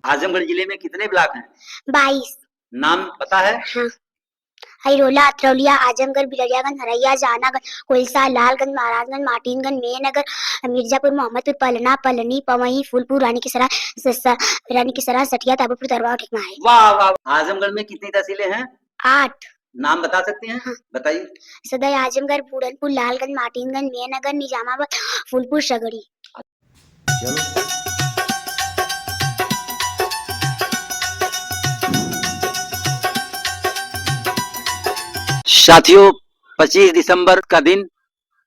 आजमगढ़ जिले में कितने ब्लॉक हैं? 22। नाम पता है? हाँ। हरिरोला, अतरौलिया, आजमगढ़, बिलरियागंज, हरैया, जहानागंज, कोइलसा, लालगंज, महाराजगंज, मार्टिनगंज, मेहनगर, मिर्जापुर, मोहम्मदपुर, पलना, पलनी, पवई, फूलपुर, रानी की सराय, सठिया, ताबूपुर, दरवा और टिकमा है। वाह वाह। आजमगढ़ में कितनी तहसीलें हैं? 8। नाम बता सकते हैं? हाँ। बताइए। सदर, आजमगढ़, पूरनपुर, लालगंज, मार्टिनगंज, मेहनगर, निजामाबाद, फूलपुर, सगड़ी। चलो। साथियों, 25 दिसंबर का दिन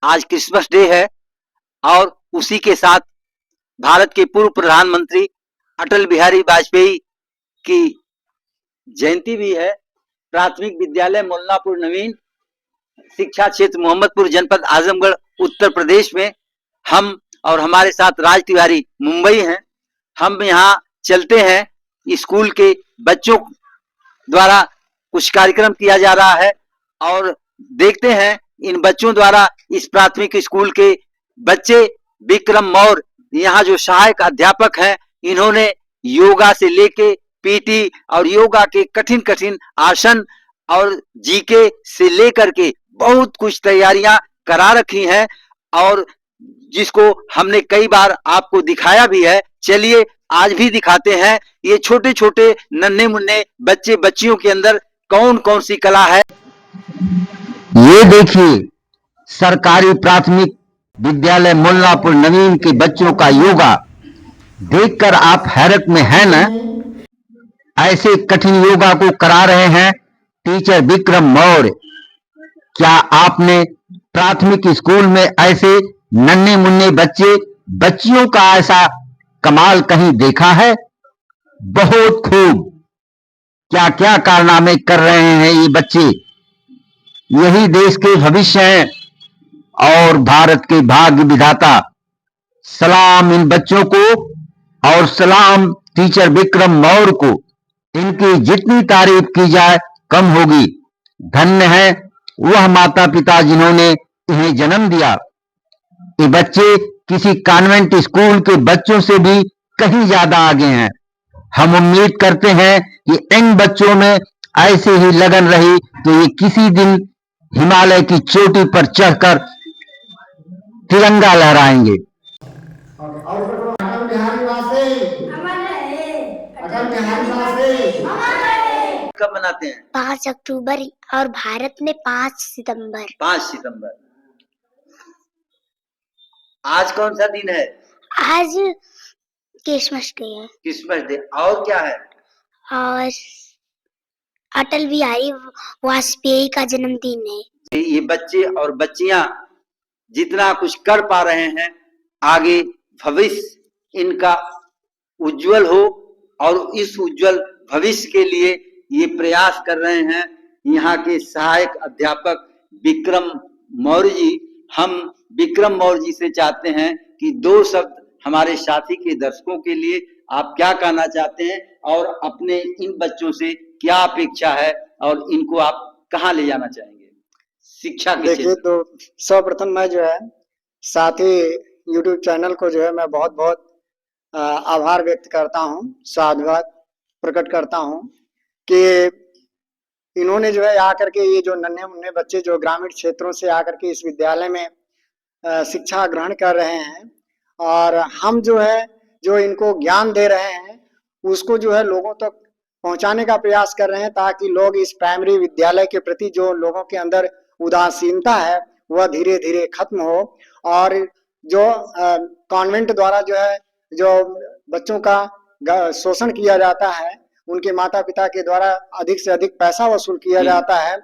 आज क्रिसमस डे है और उसी के साथ भारत के पूर्व प्रधानमंत्री अटल बिहारी वाजपेयी की जयंती भी है। प्राथमिक विद्यालय मोल्लापुर नवीन, शिक्षा क्षेत्र मोहम्मदपुर, जनपद आजमगढ़, उत्तर प्रदेश में हम और हमारे साथ राज तिवारी मुंबई हैं। हम यहाँ चलते हैं, स्कूल के बच्चों द्वारा कुछ कार्यक्रम किया जा रहा है और देखते हैं इन बच्चों द्वारा इस प्राथमिक स्कूल के बच्चे विक्रम मौर्य यहाँ जो सहायक अध्यापक हैं, इन्होंने योगा से लेके पीटी और योगा के कठिन कठिन आसन और जीके से लेकर के बहुत कुछ तैयारियां करा रखी हैं और जिसको हमने कई बार आपको दिखाया भी है। चलिए आज भी दिखाते हैं ये छोटे छोटे नन्हे मुन्ने बच्चे बच्चियों के अंदर कौन कौन सी कला है। ये देखिए सरकारी प्राथमिक विद्यालय मोल्लापुर नवीन के बच्चों का योगा देखकर आप हैरत में हैं ना। ऐसे कठिन योगा को करा रहे हैं टीचर विक्रम मौर्य। क्या आपने प्राथमिक स्कूल में ऐसे नन्हे मुन्ने बच्चे बच्चियों का ऐसा कमाल कहीं देखा है? बहुत खूब। क्या क्या कारनामे कर रहे हैं ये बच्चे। यही देश के भविष्य हैं और भारत के भाग्य विधाता। सलाम इन बच्चों को और सलाम टीचर विक्रम मौर्य को। इनकी जितनी तारीफ की जाए कम होगी। धन्य है वह माता पिता जिन्होंने इन्हें जन्म दिया। ये बच्चे किसी कॉन्वेंट स्कूल के बच्चों से भी कहीं ज्यादा आगे हैं। हम उम्मीद करते हैं कि इन बच्चों में ऐसे ही लगन रही तो ये किसी दिन हिमालय की चोटी पर चढ़कर तिरंगा लहराएंगे। अटल बिहारी वाजपेयी अटल बिहारी वाजपेयी। कब मनाते हैं? 5 अक्टूबर और भारत में 5 सितंबर। 5 सितंबर। आज कौन सा दिन है? आज क्रिसमस डे है। Christmas day. और क्या है? और अटल बिहारी वाजपेयी का जन्मदिन है। ये बच्चे और बच्चियां जितना कुछ कर पा रहे हैं, आगे भविष्य इनका उज्जवल हो और इस उज्जवल भविष्य के लिए ये प्रयास कर रहे हैं। यहाँ के सहायक अध्यापक विक्रम मौर्य जी, हम विक्रम मौर्य जी से चाहते हैं कि 2 शब्द हमारे साथी के दर्शकों के लिए आप क्या कहना चाहते हैं और अपने इन बच्चों से क्या अपेक्षा है और इनको आप कहाँ ले जाना चाहेंगे शिक्षा के देखिए, तो सर्वप्रथम मैं जो है साथी यूट्यूब चैनल को जो है मैं बहुत बहुत आभार व्यक्त करता हूँ, साधुवाद प्रकट करता हूँ कि इन्होंने जो है आकर के ये जो नन्हे मुन्ने बच्चे जो ग्रामीण क्षेत्रों से आकर के इस विद्यालय में शिक्षा ग्रहण कर रहे हैं और हम जो है जो इनको ज्ञान दे रहे हैं उसको जो है लोगों तक पहुंचाने का प्रयास कर रहे हैं ताकि लोग इस प्राइमरी विद्यालय के प्रति जो लोगों के अंदर उदासीनता है वह धीरे धीरे खत्म हो और जो कॉन्वेंट द्वारा जो है जो बच्चों का शोषण किया जाता है, उनके माता पिता के द्वारा अधिक से अधिक पैसा वसूल किया जाता है,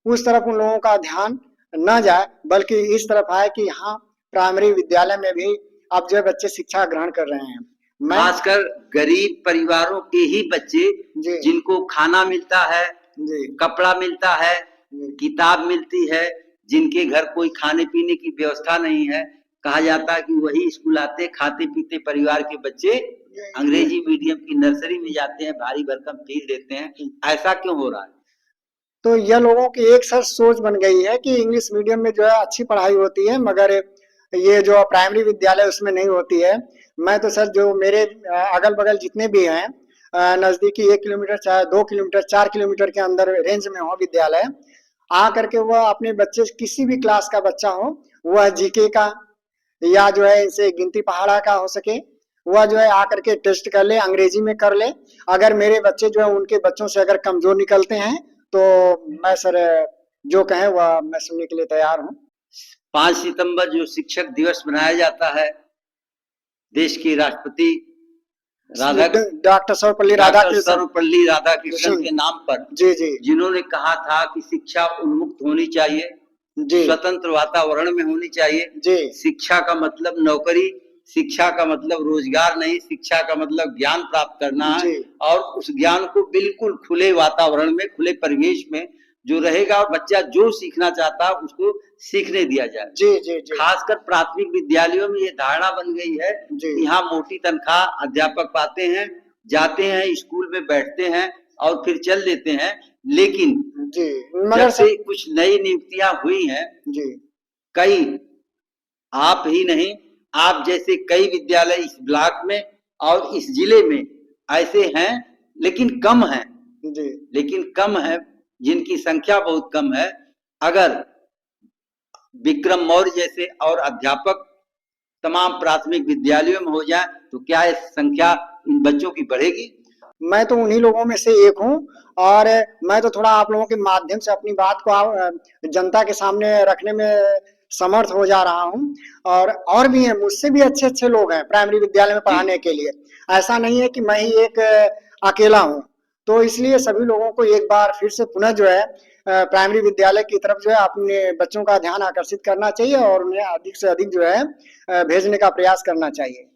उस तरफ उन लोगों का ध्यान न जाए बल्कि इस तरफ आए कि हाँ प्राइमरी विद्यालय में भी अब जो बच्चे शिक्षा ग्रहण कर रहे हैं। खासकर गरीब परिवारों के ही बच्चे जिनको खाना मिलता है, कपड़ा मिलता है, किताब मिलती है, जिनके घर कोई खाने पीने की व्यवस्था नहीं है, कहा जाता है कि वही स्कूल आते खाते पीते परिवार के बच्चे अंग्रेजी मीडियम की नर्सरी में जाते हैं, भारी भरकम फीस देते हैं। ऐसा क्यों हो रहा है? तो यह लोगों की एक सर सोच बन गई है कि इंग्लिश मीडियम में जो है अच्छी पढ़ाई होती है मगर ये जो प्राइमरी विद्यालय उसमें नहीं होती है। मैं तो सर जो मेरे अगल बगल जितने भी हैं नजदीकी 1 किलोमीटर चाहे 2 किलोमीटर 4 किलोमीटर के अंदर रेंज में हो विद्यालय, आ करके वह अपने बच्चे किसी भी क्लास का बच्चा हो, वह जीके का या जो है इनसे गिनती पहाड़ा का हो सके, वह जो है आकर के टेस्ट कर ले, अंग्रेजी में कर ले। अगर मेरे बच्चे जो है उनके बच्चों से अगर कमजोर निकलते हैं तो मैं सर जो कहें वह मैं सुनने के लिए तैयार हूँ। 5 सितंबर जो शिक्षक दिवस मनाया जाता है, देश के राष्ट्रपति डॉक्टर सर्वपल्ली राधाकृष्णन के नाम पर, जी जी, जिन्होंने कहा था कि शिक्षा उन्मुक्त होनी चाहिए, जी स्वतंत्र वातावरण में होनी चाहिए। जी, शिक्षा का मतलब नौकरी, शिक्षा का मतलब रोजगार नहीं, शिक्षा का मतलब ज्ञान प्राप्त करना है, और उस ज्ञान को बिल्कुल खुले वातावरण में, खुले परिवेश में जो रहेगा और बच्चा जो सीखना चाहता है उसको सीखने दिया जाए। जी जी जी, खासकर प्राथमिक विद्यालयों में ये धारणा बन गई है, यहाँ मोटी तनख्वाह अध्यापक पाते हैं, जाते हैं स्कूल में बैठते हैं और फिर चल देते हैं। लेकिन जी, जब से कुछ नई नियुक्तियां हुई हैं, जी, कई, आप ही नहीं, आप जैसे कई विद्यालय इस ब्लॉक में और इस जिले में ऐसे हैं, लेकिन कम हैं, जी, लेकिन कम है, जिनकी संख्या बहुत कम है। अगर विक्रम मौर्य जैसे और अध्यापक तमाम प्राथमिक विद्यालयों में हो जाए तो क्या ये संख्या इन बच्चों की बढ़ेगी? मैं तो उन्हीं लोगों में से एक हूँ, और मैं तो थोड़ा आप लोगों के माध्यम से अपनी बात को जनता के सामने रखने में समर्थ हो जा रहा हूँ। और भी हैं, मुझसे भी अच्छे अच्छे लोग हैं प्राइमरी विद्यालय में पढ़ाने के लिए। ऐसा नहीं है कि मैं ही एक अकेला हूँ। तो इसलिए सभी लोगों को एक बार फिर से पुनः जो है प्राइमरी विद्यालय की तरफ जो है अपने बच्चों का ध्यान आकर्षित करना चाहिए और उन्हें अधिक से अधिक जो है भेजने का प्रयास करना चाहिए।